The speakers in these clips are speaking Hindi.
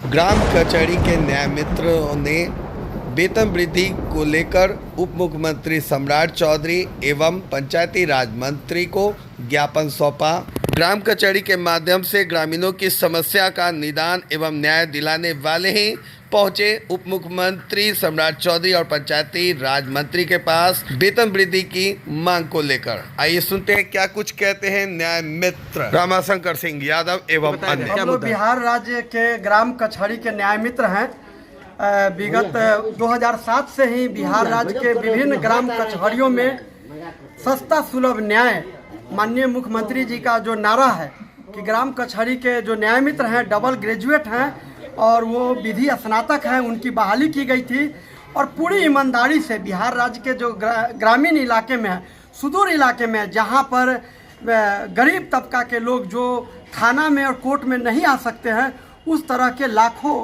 ग्राम कचहरी के न्याय मित्रों ने वेतन वृद्धि को लेकर उप मुख्यमंत्री सम्राट चौधरी एवं पंचायती राज मंत्री को ज्ञापन सौंपा। ग्राम कचहरी के माध्यम से ग्रामीणों की समस्या का निदान एवं न्याय दिलाने वाले ही पहुंचे उप मुख्यमंत्री सम्राट चौधरी और पंचायती राज मंत्री के पास वेतन वृद्धि की मांग को लेकर। आइए सुनते हैं क्या कुछ कहते हैं न्याय मित्र रामाशंकर सिंह यादव एवं अन्य। हम लोग बिहार राज्य के ग्राम कचहरी के न्याय मित्र हैं। विगत 2007 से ही बिहार राज्य के विभिन्न ग्राम कचहरियों में सस्ता सुलभ न्याय, माननीय मुख्यमंत्री जी का जो नारा है कि ग्राम कचहरी के जो न्याय मित्र हैं डबल ग्रेजुएट हैं और वो विधि स्नातक हैं, उनकी बहाली की गई थी और पूरी ईमानदारी से बिहार राज्य के जो ग्रामीण इलाके में है, सुदूर इलाके में, जहाँ पर गरीब तबका के लोग जो थाना में और कोर्ट में नहीं आ सकते हैं, उस तरह के लाखों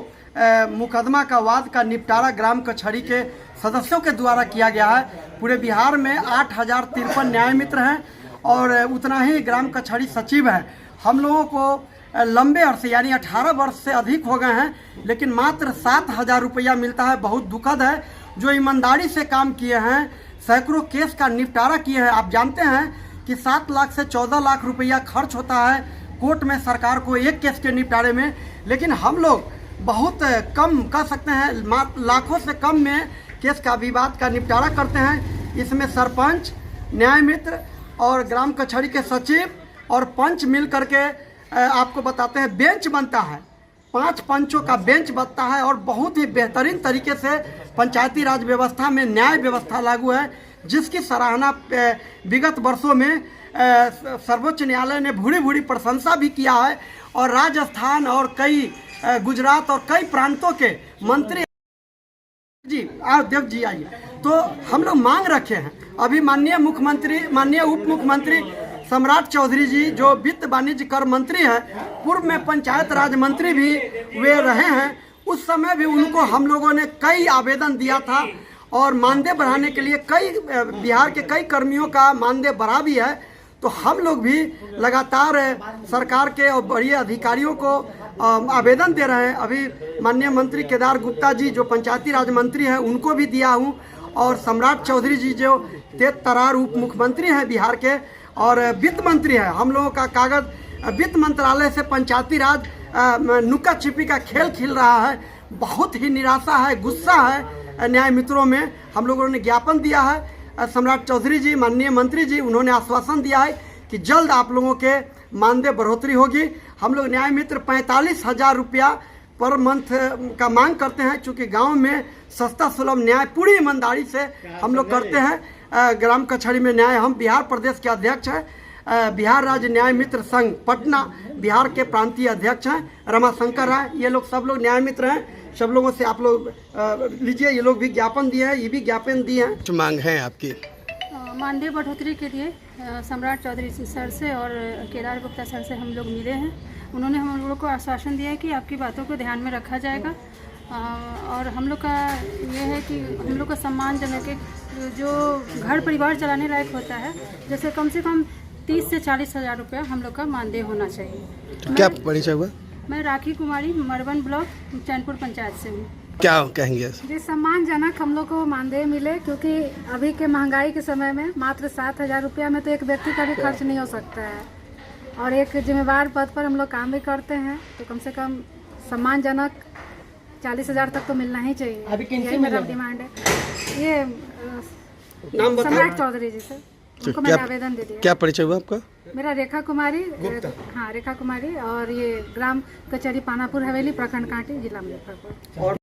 मुकदमा का वाद का निपटारा ग्राम कचहरी के सदस्यों के द्वारा किया गया है। पूरे बिहार में 8053 न्याय मित्र हैं और उतना ही ग्राम कचहरी सचिव हैं। हम लोगों को लंबे अरसे यानी 18 वर्ष से अधिक हो गए हैं, लेकिन मात्र 7,000 रुपया मिलता है। बहुत दुखद है। जो ईमानदारी से काम किए हैं, सैकड़ों केस का निपटारा किए हैं। आप जानते हैं कि 7 लाख से 14 लाख रुपया खर्च होता है कोर्ट में सरकार को एक केस के निपटारे में, लेकिन हम लोग बहुत कम कह सकते हैं, लाखों से कम में केस का विवाद का निपटारा करते हैं। इसमें सरपंच, न्याय मित्र और ग्राम कचहरी के सचिव और पंच मिल करके आपको बताते हैं बेंच बनता है। 5 पंचों का बेंच बनता है और बहुत ही बेहतरीन तरीके से पंचायती राज व्यवस्था में न्याय व्यवस्था लागू है, जिसकी सराहना विगत वर्षों में सर्वोच्च न्यायालय ने भूरी भूरी प्रशंसा भी किया है और राजस्थान और कई गुजरात और कई प्रांतों के मंत्री जी देव जी आइए। तो हम लोग मांग रखे हैं, अभी माननीय मुख्यमंत्री, माननीय उप मुख्यमंत्री सम्राट चौधरी जी जो वित्त वाणिज्य कर मंत्री हैं, पूर्व में पंचायत राज मंत्री भी वे रहे हैं, उस समय भी उनको हम लोगों ने कई आवेदन दिया था और मानदेय बढ़ाने के लिए कई बिहार के कई कर्मियों का मानदेय बढ़ा भी है। तो हम लोग भी लगातार सरकार के और बड़े अधिकारियों को आवेदन दे रहे हैं। अभी माननीय मंत्री केदार गुप्ता जी जो पंचायती राज मंत्री हैं, उनको भी दिया हूं और सम्राट चौधरी जी जो तेज तरार उप मुख्यमंत्री हैं बिहार के और वित्त मंत्री हैं, हम लोगों का कागज वित्त मंत्रालय से पंचायती राज नुक्का छिपी का खेल खेल रहा है। बहुत ही निराशा है, गुस्सा है न्याय मित्रों में। हम लोगों ने ज्ञापन दिया है। सम्राट चौधरी जी, माननीय मंत्री जी, उन्होंने आश्वासन दिया है कि जल्द आप लोगों के मानदेय बढ़ोतरी होगी। हम लोग न्याय मित्र 45,000 रुपया पर मंथ का मांग करते हैं, क्योंकि गांव में सस्ता सुलभ न्याय पूरी ईमानदारी से हम लोग करते हैं। ग्राम कचहरी में न्याय, हम बिहार प्रदेश के अध्यक्ष हैं। बिहार राज्य न्याय मित्र संघ पटना बिहार के प्रांतीय अध्यक्ष हैं, रमाशंकर हैं। ये लोग सब लोग न्याय मित्र हैं। सब लोगों से आप लोग लीजिए, ये लोग भी ज्ञापन दिए हैं, ये भी ज्ञापन दिए हैं। कुछ मांग है आपकी? मानदेय बढ़ोतरी के लिए सम्राट चौधरी सर से और केदार गुप्ता सर से हम लोग मिले हैं। उन्होंने हम लोगों को आश्वासन दिया है कि आपकी बातों को ध्यान में रखा जाएगा और हम लोग का ये है कि हम लोग का सम्मानजनक जो घर परिवार चलाने लायक होता है, जैसे कम से कम 30 से 40,000 रुपया हम लोग का मानदेय होना चाहिए। क्या परिचय हुआ? मैं राखी कुमारी, मरवन ब्लॉक, चैनपुर पंचायत से हूँ। क्या कहेंगे? जी, सम्मानजनक हम लोग को मानदेय मिले, क्योंकि अभी के महंगाई के समय में मात्र 7,000 रुपया में तो एक व्यक्ति का भी खर्च नहीं हो सकता है और एक जिम्मेवार पद पर हम लोग काम भी करते हैं, तो कम से कम सम्मानजनक 40,000 तक तो मिलना ही चाहिए। यही मेरा डिमांड है। ये सम्राट चौधरी जी से उनको मैंने आवेदन दे दिया। क्या परिचय हुआ आपका? मेरा रेखा कुमारी, हाँ रेखा कुमारी, और ये ग्राम कचहरी पानापुर हवेली, प्रखंड कांटी, जिला मुजफ्फरपुर।